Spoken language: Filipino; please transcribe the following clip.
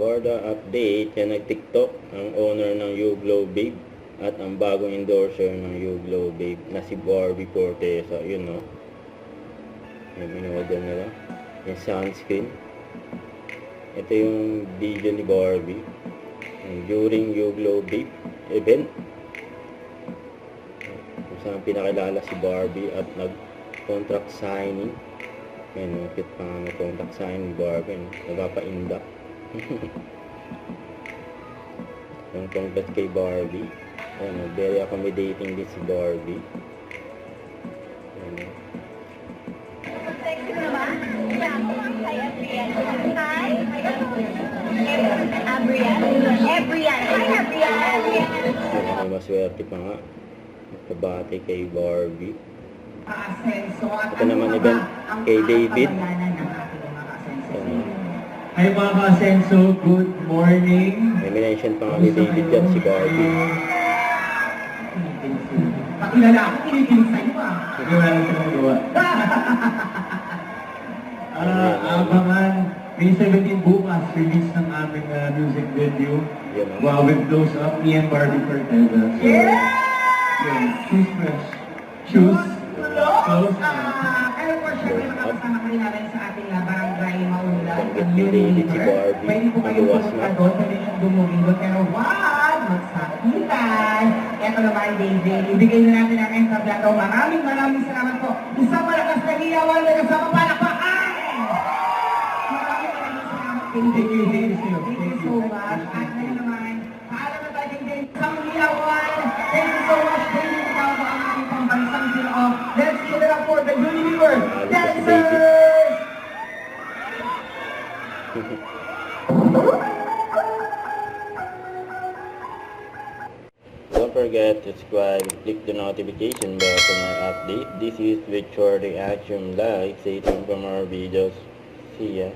Borda update, yan nag-TikTok ang owner ng YouGlow Babe at ang bagong endorser ng YouGlow Babe na si Barbie Fortesa. Yun, no? Yung in-order nila. Yung sunscreen. Ito yung video ni Barbie during YouGlow Babe event, kung saan pinakilala si Barbie at nag-contract signing. Yan, nakit pa nga nag-contract signing ni Barbie, no? Nagpapainda. Yung congrats kay Barbie. Ayan, very accommodating din si Barbie. Ayan. Ay, maswerte pa nga. Nakabati kay Barbie. Ito naman event kay David. Hi mga ka-Asenso, good morning. May mention pa nga ni David at si Barbie. Pakilala ako, kinikilig sa'yo ah. Hindi wala na silang gawa. Abangan, May 17 bukas, release ng aming music video. Wow, with close up, me and Barbie Fortesa. So, yun, shoes fresh. Shoes close up. Pero for sure, makakasama ka rin namin sa ating barangay Maunlad. David si Barbie. Pwede po kayo pumunta doon, pwede niyong dumugin doon. Pero wag magsakitan. Ito naman, David. Ibigay na natin ang entablado. Maraming salamat po. Isang malakas na hiyawan na kasama palakpakan! Maraming salamat. Thank you so much. At ngayon naman, paalam na tayo din isang hiyawan. Thank you so much, David. Ikaw po ang ating pambansang sino. Let's give it up for the Universe Dancers! Don't forget to subscribe, click the notification bell for my update. This is with Short Reaction Live. Stay tuned for more videos. See ya.